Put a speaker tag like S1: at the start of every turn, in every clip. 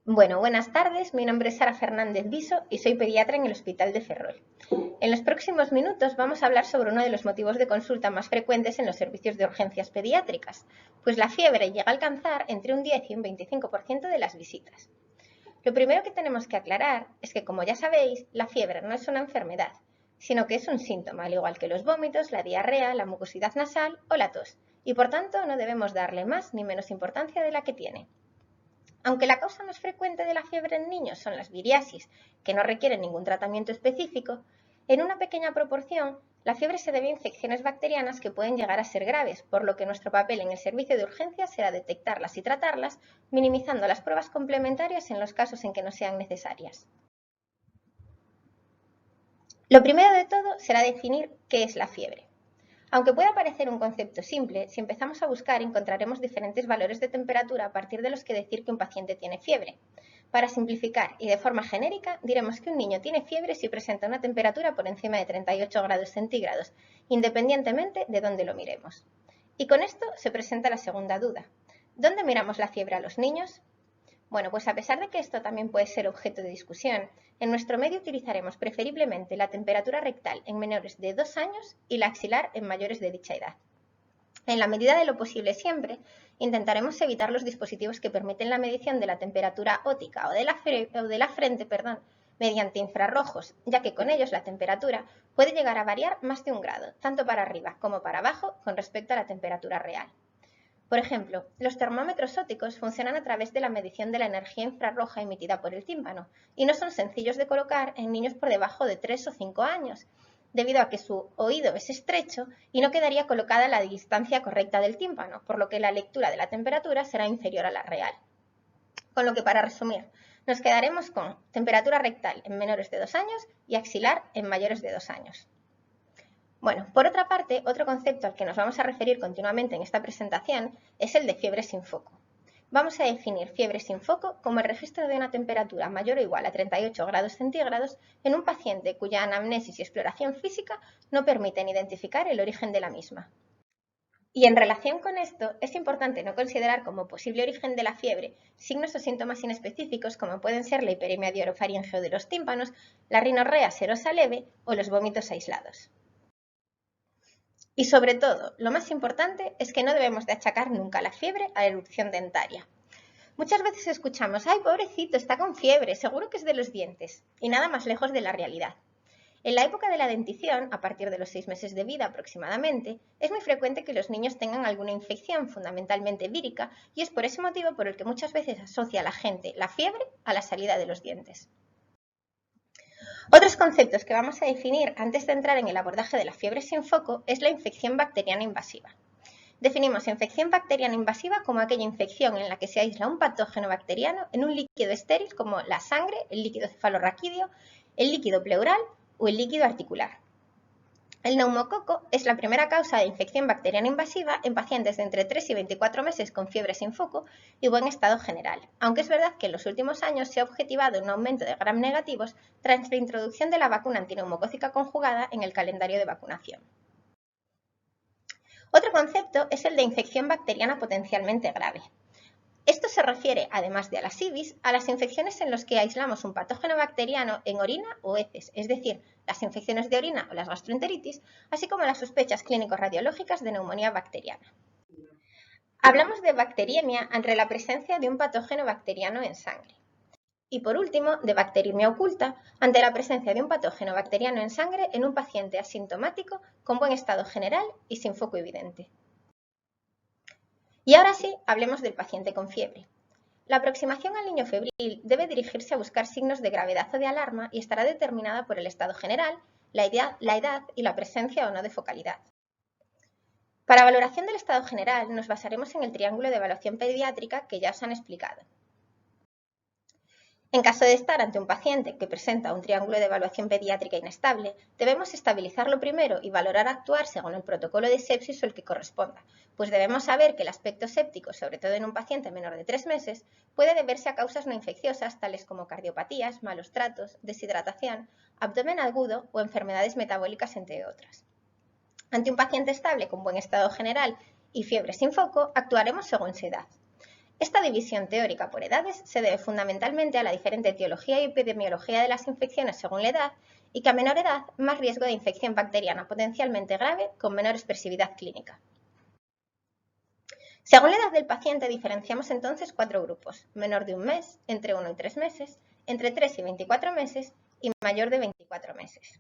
S1: Buenas tardes. Mi nombre es Sara Fernández Viso y soy pediatra en el Hospital de Ferrol. En los próximos minutos vamos a hablar sobre uno de los motivos de consulta más frecuentes en los servicios de urgencias pediátricas, pues la fiebre llega a alcanzar entre un 10 y un 25% de las visitas. Lo primero que tenemos que aclarar es que, como ya sabéis, la fiebre no es una enfermedad, sino que es un síntoma, al igual que los vómitos, la diarrea, la mucosidad nasal o la tos, y por tanto no debemos darle más ni menos importancia de la que tiene. Aunque la causa más frecuente de la fiebre en niños son las viriasis, que no requieren ningún tratamiento específico, en una pequeña proporción la fiebre se debe a infecciones bacterianas que pueden llegar a ser graves, por lo que nuestro papel en el servicio de urgencias será detectarlas y tratarlas, minimizando las pruebas complementarias en los casos en que no sean necesarias. Lo primero de todo será definir qué es la fiebre. Aunque pueda parecer un concepto simple, si empezamos a buscar encontraremos diferentes valores de temperatura a partir de los que decir que un paciente tiene fiebre. Para simplificar y de forma genérica, diremos que un niño tiene fiebre si presenta una temperatura por encima de 38 grados centígrados, independientemente de dónde lo miremos. Y con esto se presenta la segunda duda. ¿Dónde miramos la fiebre a los niños? Bueno, pues a pesar de que esto también puede ser objeto de discusión, en nuestro medio utilizaremos preferiblemente la temperatura rectal en menores de 2 años y la axilar en mayores de dicha edad. En la medida de lo posible siempre, intentaremos evitar los dispositivos que permiten la medición de la temperatura óptica o de la frente, mediante infrarrojos, ya que con ellos la temperatura puede llegar a variar más de 1 grado, tanto para arriba como para abajo con respecto a la temperatura real. Por ejemplo, los termómetros ópticos funcionan a través de la medición de la energía infrarroja emitida por el tímpano y no son sencillos de colocar en niños por debajo de 3 o 5 años, debido a que su oído es estrecho y no quedaría colocada a la distancia correcta del tímpano, por lo que la lectura de la temperatura será inferior a la real. Con lo que, para resumir, nos quedaremos con temperatura rectal en menores de 2 años y axilar en mayores de 2 años. Bueno, por otra parte, otro concepto al que nos vamos a referir continuamente en esta presentación es el de fiebre sin foco. Vamos a definir fiebre sin foco como el registro de una temperatura mayor o igual a 38 grados centígrados en un paciente cuya anamnesis y exploración física no permiten identificar el origen de la misma. Y en relación con esto, es importante no considerar como posible origen de la fiebre signos o síntomas inespecíficos como pueden ser la hiperemia de orofaringeo de los tímpanos, la rinorrea serosa leve o los vómitos aislados. Y sobre todo, lo más importante es que no debemos de achacar nunca la fiebre a la erupción dentaria. Muchas veces escuchamos, ¡ay, pobrecito, está con fiebre, seguro que es de los dientes! Y nada más lejos de la realidad. En la época de la dentición, a partir de los 6 meses de vida aproximadamente, es muy frecuente que los niños tengan alguna infección, fundamentalmente vírica, y es por ese motivo por el que muchas veces asocia la gente la fiebre a la salida de los dientes. Otros conceptos que vamos a definir antes de entrar en el abordaje de la fiebre sin foco es la infección bacteriana invasiva. Definimos infección bacteriana invasiva como aquella infección en la que se aísla un patógeno bacteriano en un líquido estéril como la sangre, el líquido cefalorraquídeo, el líquido pleural o el líquido articular. El neumococo es la primera causa de infección bacteriana invasiva en pacientes de entre 3 y 24 meses con fiebre sin foco y buen estado general, aunque es verdad que en los últimos años se ha objetivado un aumento de gram negativos tras la introducción de la vacuna antineumocócica conjugada en el calendario de vacunación. Otro concepto es el de infección bacteriana potencialmente grave. Esto se refiere, además de a las IBIS, a las infecciones en las que aislamos un patógeno bacteriano en orina o heces, es decir, las infecciones de orina o las gastroenteritis, así como las sospechas clínico-radiológicas de neumonía bacteriana. Hablamos de bacteriemia ante la presencia de un patógeno bacteriano en sangre. Y por último, de bacteriemia oculta ante la presencia de un patógeno bacteriano en sangre en un paciente asintomático con buen estado general y sin foco evidente. Y ahora sí, hablemos del paciente con fiebre. La aproximación al niño febril debe dirigirse a buscar signos de gravedad o de alarma y estará determinada por el estado general, la edad y la presencia o no de focalidad. Para valoración del estado general nos basaremos en el triángulo de evaluación pediátrica que ya os han explicado. En caso de estar ante un paciente que presenta un triángulo de evaluación pediátrica inestable, debemos estabilizarlo primero y valorar actuar según el protocolo de sepsis o el que corresponda, pues debemos saber que el aspecto séptico, sobre todo en un paciente menor de 3 meses, puede deberse a causas no infecciosas tales como cardiopatías, malos tratos, deshidratación, abdomen agudo o enfermedades metabólicas, entre otras. Ante un paciente estable con buen estado general y fiebre sin foco, actuaremos según su edad. Esta división teórica por edades se debe fundamentalmente a la diferente etiología y epidemiología de las infecciones según la edad y que a menor edad más riesgo de infección bacteriana potencialmente grave con menor expresividad clínica. Según la edad del paciente diferenciamos entonces 4 grupos: menor de 1 mes, entre 1 y 3 meses, entre 3 y 24 meses y mayor de 24 meses.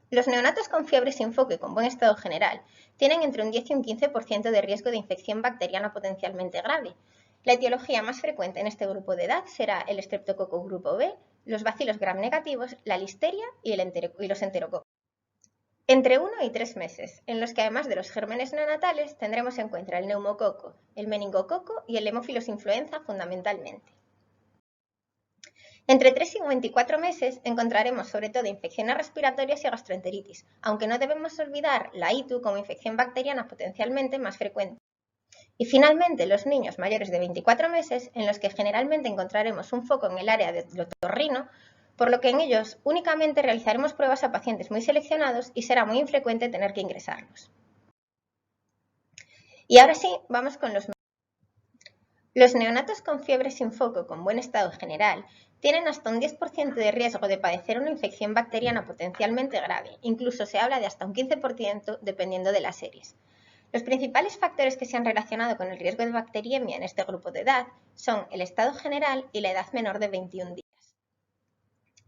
S1: Los neonatos con fiebre sin foco y con buen estado general tienen entre un 10 y un 15% de riesgo de infección bacteriana potencialmente grave. La etiología más frecuente en este grupo de edad será el estreptococo grupo B, los bacilos gram negativos, la listeria y los enterococos. Entre 1 y 3 meses, en los que además de los gérmenes neonatales tendremos en cuenta el neumococo, el meningococo y el Haemophilus influenza fundamentalmente. Entre 3 y 24 meses encontraremos sobre todo infecciones respiratorias y gastroenteritis, aunque no debemos olvidar la ITU como infección bacteriana potencialmente más frecuente. Y finalmente los niños mayores de 24 meses, en los que generalmente encontraremos un foco en el área del otorrino, por lo que en ellos únicamente realizaremos pruebas a pacientes muy seleccionados y será muy infrecuente tener que ingresarlos. Y ahora sí, vamos con los neonatos con fiebre sin foco con buen estado general tienen hasta un 10% de riesgo de padecer una infección bacteriana potencialmente grave, incluso se habla de hasta un 15% dependiendo de las series. Los principales factores que se han relacionado con el riesgo de bacteriemia en este grupo de edad son el estado general y la edad menor de 21 días.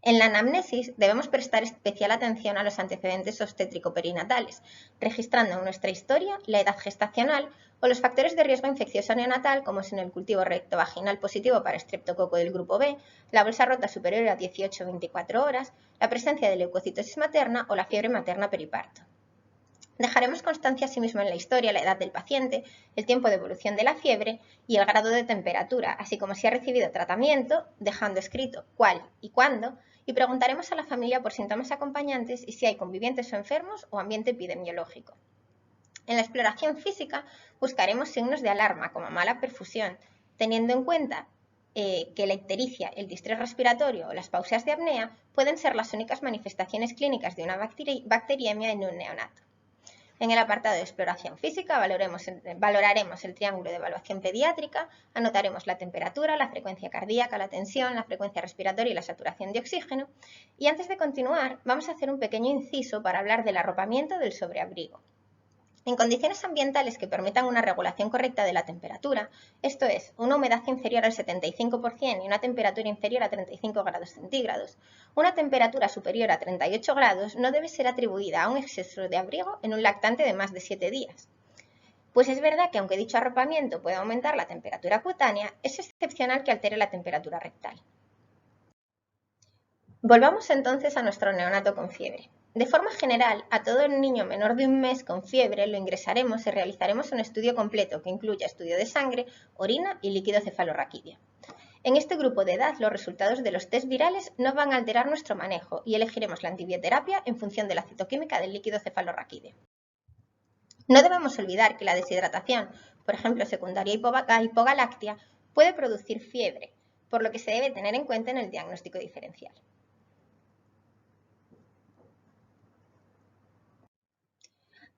S1: En la anamnesis debemos prestar especial atención a los antecedentes obstétrico-perinatales, registrando en nuestra historia la edad gestacional o los factores de riesgo infeccioso neonatal como son el cultivo rectovaginal positivo para estreptococo del grupo B, la bolsa rota superior a 18-24 horas, la presencia de leucocitosis materna o la fiebre materna periparto. Dejaremos constancia asimismo en la historia la edad del paciente, el tiempo de evolución de la fiebre y el grado de temperatura, así como si ha recibido tratamiento, dejando escrito cuál y cuándo, y preguntaremos a la familia por síntomas acompañantes y si hay convivientes o enfermos o ambiente epidemiológico. En la exploración física buscaremos signos de alarma como mala perfusión, teniendo en cuenta que la ictericia, el distrés respiratorio o las pausias de apnea pueden ser las únicas manifestaciones clínicas de una bacteriemia en un neonato. En el apartado de exploración física valoraremos el triángulo de evaluación pediátrica, anotaremos la temperatura, la frecuencia cardíaca, la tensión, la frecuencia respiratoria y la saturación de oxígeno. Y antes de continuar, vamos a hacer un pequeño inciso para hablar del arropamiento del sobreabrigo. En condiciones ambientales que permitan una regulación correcta de la temperatura, esto es, una humedad inferior al 75% y una temperatura inferior a 35 grados centígrados, una temperatura superior a 38 grados no debe ser atribuida a un exceso de abrigo en un lactante de más de 7 días. Pues es verdad que aunque dicho arropamiento puede aumentar la temperatura cutánea, es excepcional que altere la temperatura rectal. Volvamos entonces a nuestro neonato con fiebre. De forma general, a todo niño menor de 1 mes con fiebre lo ingresaremos y realizaremos un estudio completo que incluya estudio de sangre, orina y líquido cefalorraquídeo. En este grupo de edad, los resultados de los test virales no van a alterar nuestro manejo y elegiremos la antibioterapia en función de la citoquímica del líquido cefalorraquídeo. No debemos olvidar que la deshidratación, por ejemplo secundaria a hipogaláctea, puede producir fiebre, por lo que se debe tener en cuenta en el diagnóstico diferencial.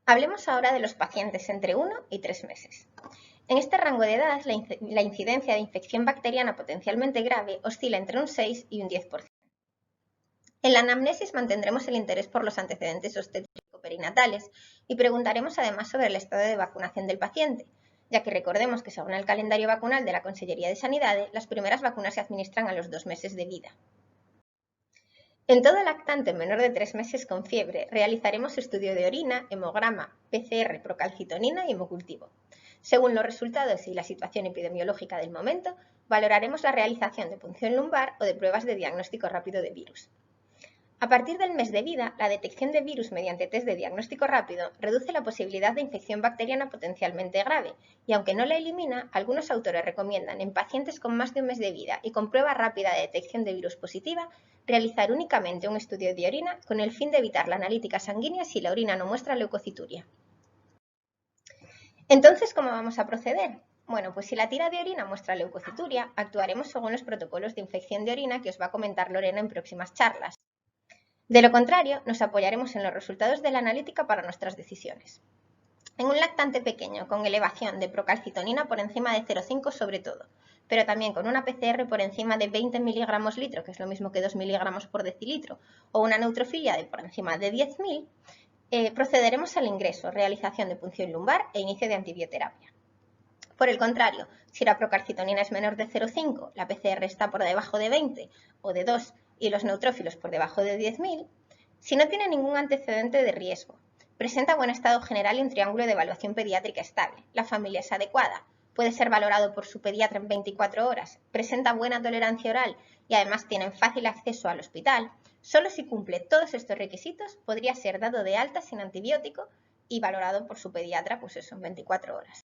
S1: Hablemos ahora de los pacientes entre 1 y 3 meses. En este rango de edad, la incidencia de infección bacteriana potencialmente grave oscila entre un 6 y un 10%. En la anamnesis mantendremos el interés por los antecedentes obstétrico-perinatales y preguntaremos además sobre el estado de vacunación del paciente, ya que recordemos que según el calendario vacunal de la Consellería de Sanidad, las primeras vacunas se administran a los 2 meses de vida. En todo lactante menor de 3 meses con fiebre, realizaremos estudio de orina, hemograma, PCR, procalcitonina y hemocultivo. Según los resultados y la situación epidemiológica del momento, valoraremos la realización de punción lumbar o de pruebas de diagnóstico rápido de virus. A partir del mes de vida, la detección de virus mediante test de diagnóstico rápido reduce la posibilidad de infección bacteriana potencialmente grave y, aunque no la elimina, algunos autores recomiendan en pacientes con más de 1 mes de vida y con prueba rápida de detección de virus positiva realizar únicamente un estudio de orina con el fin de evitar la analítica sanguínea si la orina no muestra leucocituria. Entonces, ¿cómo vamos a proceder? Bueno, pues si la tira de orina muestra leucocituria, actuaremos según los protocolos de infección de orina que os va a comentar Lorena en próximas charlas. De lo contrario, nos apoyaremos en los resultados de la analítica para nuestras decisiones. En un lactante pequeño con elevación de procalcitonina por encima de 0,5 sobre todo, pero también con una PCR por encima de 20 miligramos litro, que es lo mismo que 2 miligramos por decilitro, o una neutrofilia de por encima de 10.000, procederemos al ingreso, realización de punción lumbar e inicio de antibioterapia. Por el contrario, si la procalcitonina es menor de 0,5, la PCR está por debajo de 20 o de 2 y los neutrófilos por debajo de 10.000, si no tiene ningún antecedente de riesgo, presenta buen estado general y un triángulo de evaluación pediátrica estable, la familia es adecuada, puede ser valorado por su pediatra en 24 horas, presenta buena tolerancia oral y además tienen fácil acceso al hospital, solo si cumple todos estos requisitos podría ser dado de alta sin antibiótico y valorado por su pediatra, pues eso, en 24 horas.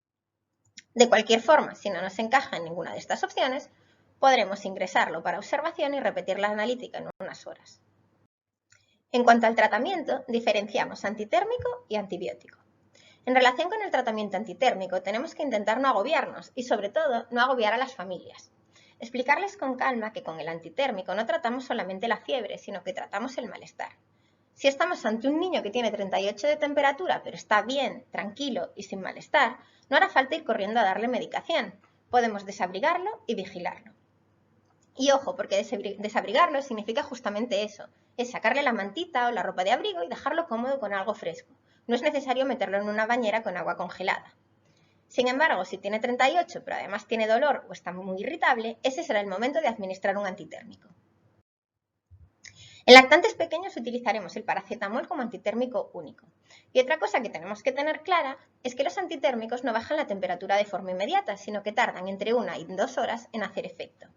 S1: De cualquier forma, si no nos encaja en ninguna de estas opciones, podremos ingresarlo para observación y repetir la analítica en unas horas. En cuanto al tratamiento, diferenciamos antitérmico y antibiótico. En relación con el tratamiento antitérmico, tenemos que intentar no agobiarnos y, sobre todo, no agobiar a las familias. Explicarles con calma que con el antitérmico no tratamos solamente la fiebre, sino que tratamos el malestar. Si estamos ante un niño que tiene 38 de temperatura, pero está bien, tranquilo y sin malestar, no hará falta ir corriendo a darle medicación. Podemos desabrigarlo y vigilarlo. Y ojo, porque desabrigarlo significa justamente eso, es sacarle la mantita o la ropa de abrigo y dejarlo cómodo con algo fresco. No es necesario meterlo en una bañera con agua congelada. Sin embargo, si tiene 38, pero además tiene dolor o está muy irritable, ese será el momento de administrar un antitérmico. En lactantes pequeños utilizaremos el paracetamol como antitérmico único. Y otra cosa que tenemos que tener clara es que los antitérmicos no bajan la temperatura de forma inmediata, sino que tardan entre 1 y 2 horas en hacer efecto.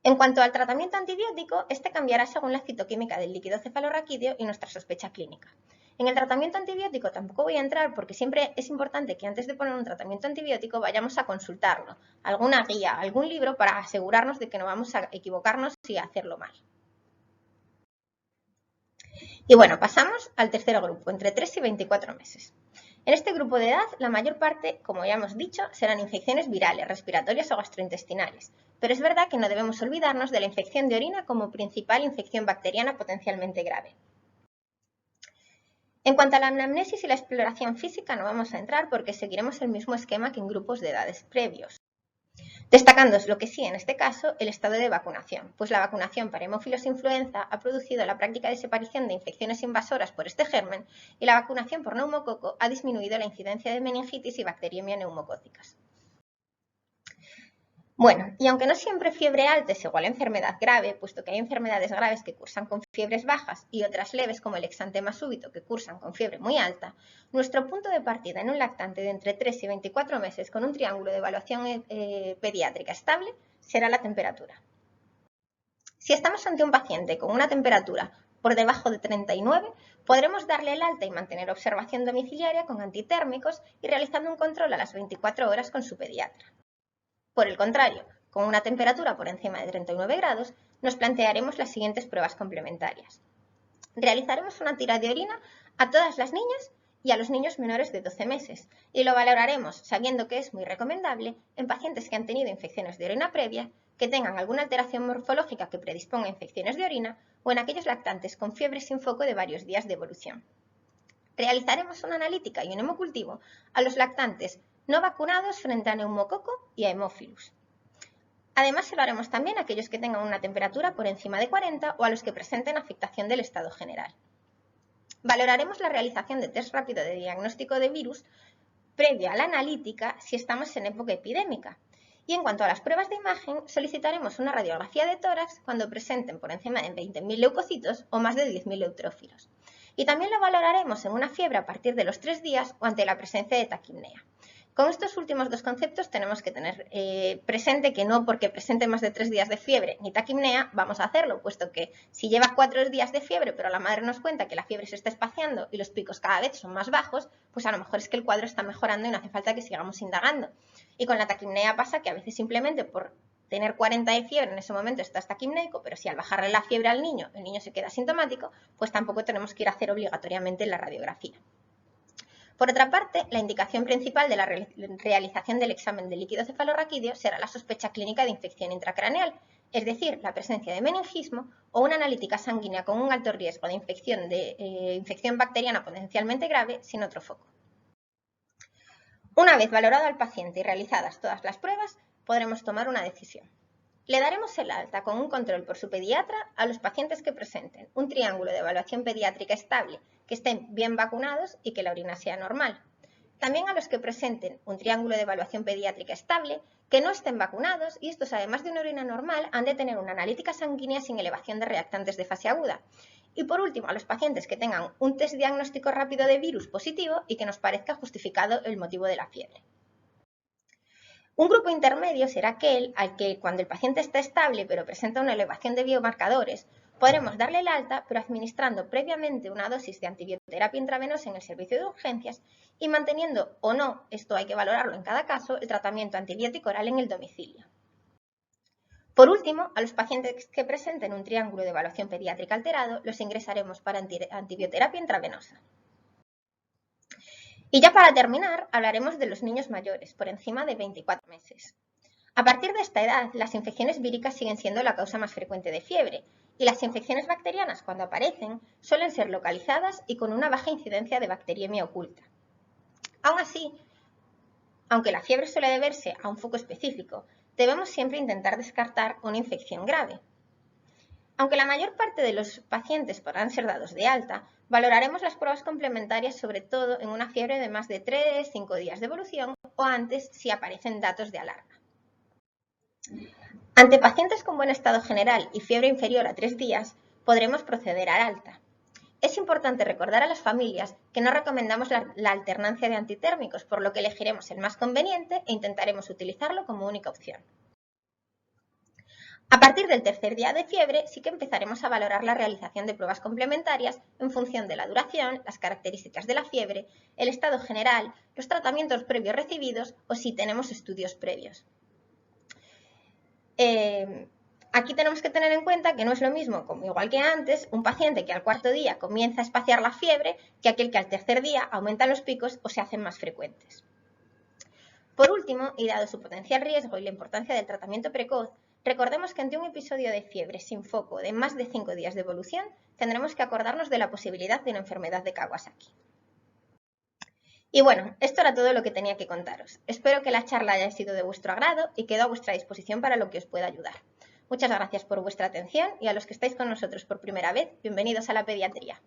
S1: En cuanto al tratamiento antibiótico, este cambiará según la citoquímica del líquido cefalorraquídeo y nuestra sospecha clínica. En el tratamiento antibiótico tampoco voy a entrar porque siempre es importante que antes de poner un tratamiento antibiótico vayamos a consultarlo, alguna guía, algún libro para asegurarnos de que no vamos a equivocarnos y a hacerlo mal. Y bueno, pasamos al tercer grupo, entre 3 y 24 meses. En este grupo de edad, la mayor parte, como ya hemos dicho, serán infecciones virales, respiratorias o gastrointestinales, pero es verdad que no debemos olvidarnos de la infección de orina como principal infección bacteriana potencialmente grave. En cuanto a la anamnesis y la exploración física no vamos a entrar porque seguiremos el mismo esquema que en grupos de edades previos. Destacando lo que sí, en este caso, el estado de vacunación, pues la vacunación para hemófilos influenza ha producido la práctica de separación de infecciones invasoras por este germen y la vacunación por neumococo ha disminuido la incidencia de meningitis y bacteriemia neumocócicas. Bueno, y aunque no siempre fiebre alta es igual a enfermedad grave, puesto que hay enfermedades graves que cursan con fiebres bajas y otras leves como el exantema súbito que cursan con fiebre muy alta, nuestro punto de partida en un lactante de entre 3 y 24 meses con un triángulo de evaluación pediátrica estable será la temperatura. Si estamos ante un paciente con una temperatura por debajo de 39, podremos darle el alta y mantener observación domiciliaria con antitérmicos y realizando un control a las 24 horas con su pediatra. Por el contrario, con una temperatura por encima de 39 grados, nos plantearemos las siguientes pruebas complementarias. Realizaremos una tira de orina a todas las niñas y a los niños menores de 12 meses y lo valoraremos sabiendo que es muy recomendable en pacientes que han tenido infecciones de orina previa, que tengan alguna alteración morfológica que predisponga a infecciones de orina o en aquellos lactantes con fiebre sin foco de varios días de evolución. Realizaremos una analítica y un hemocultivo a los lactantes no vacunados frente a neumococo y a hemófilus. Además, se lo haremos también a aquellos que tengan una temperatura por encima de 40 o a los que presenten afectación del estado general. Valoraremos la realización de test rápido de diagnóstico de virus previo a la analítica si estamos en época epidémica. Y en cuanto a las pruebas de imagen, solicitaremos una radiografía de tórax cuando presenten por encima de 20.000 leucocitos o más de 10.000 neutrófilos. Y también lo valoraremos en una fiebre a partir de los 3 días o ante la presencia de taquipnea. Con estos últimos dos conceptos tenemos que tener presente que no porque presente más de 3 días de fiebre ni taquipnea vamos a hacerlo, puesto que si lleva 4 días de fiebre pero la madre nos cuenta que la fiebre se está espaciando y los picos cada vez son más bajos, pues a lo mejor es que el cuadro está mejorando y no hace falta que sigamos indagando. Y con la taquipnea pasa que a veces simplemente por tener 40 de fiebre en ese momento estás taquipneico, pero si al bajarle la fiebre al niño, el niño se queda asintomático, pues tampoco tenemos que ir a hacer obligatoriamente la radiografía. Por otra parte, la indicación principal de la realización del examen de líquido cefalorraquídeo será la sospecha clínica de infección intracraneal, es decir, la presencia de meningismo o una analítica sanguínea con un alto riesgo de infección bacteriana potencialmente grave sin otro foco. Una vez valorado al paciente y realizadas todas las pruebas, podremos tomar una decisión. Le daremos el alta con un control por su pediatra a los pacientes que presenten un triángulo de evaluación pediátrica estable, que estén bien vacunados y que la orina sea normal. También a los que presenten un triángulo de evaluación pediátrica estable, que no estén vacunados y estos, además de una orina normal, han de tener una analítica sanguínea sin elevación de reactantes de fase aguda. Y por último, a los pacientes que tengan un test diagnóstico rápido de virus positivo y que nos parezca justificado el motivo de la fiebre. Un grupo intermedio será aquel al que, cuando el paciente está estable pero presenta una elevación de biomarcadores, podremos darle el alta pero administrando previamente una dosis de antibioterapia intravenosa en el servicio de urgencias y manteniendo o no, esto hay que valorarlo en cada caso, el tratamiento antibiótico oral en el domicilio. Por último, a los pacientes que presenten un triángulo de evaluación pediátrica alterado, los ingresaremos para antibioterapia intravenosa. Y ya para terminar, hablaremos de los niños mayores, por encima de 24 meses. A partir de esta edad, las infecciones víricas siguen siendo la causa más frecuente de fiebre, y las infecciones bacterianas, cuando aparecen, suelen ser localizadas y con una baja incidencia de bacteriemia oculta. Aún así, aunque la fiebre suele deberse a un foco específico, debemos siempre intentar descartar una infección grave. Aunque la mayor parte de los pacientes podrán ser dados de alta, valoraremos las pruebas complementarias sobre todo en una fiebre de más de 3-5 días de evolución o antes si aparecen datos de alarma. Ante pacientes con buen estado general y fiebre inferior a 3 días, podremos proceder al alta. Es importante recordar a las familias que no recomendamos la alternancia de antitérmicos, por lo que elegiremos el más conveniente e intentaremos utilizarlo como única opción. A partir del tercer día de fiebre sí que empezaremos a valorar la realización de pruebas complementarias en función de la duración, las características de la fiebre, el estado general, los tratamientos previos recibidos o si tenemos estudios previos. Aquí tenemos que tener en cuenta que no es lo mismo, como igual que antes, un paciente que al cuarto día comienza a espaciar la fiebre que aquel que al tercer día aumentan los picos o se hacen más frecuentes. Por último, y dado su potencial riesgo y la importancia del tratamiento precoz, recordemos que ante un episodio de fiebre sin foco de más de 5 días de evolución, tendremos que acordarnos de la posibilidad de una enfermedad de Kawasaki. Y bueno, esto era todo lo que tenía que contaros. Espero que la charla haya sido de vuestro agrado y quedo a vuestra disposición para lo que os pueda ayudar. Muchas gracias por vuestra atención y a los que estáis con nosotros por primera vez, bienvenidos a la pediatría.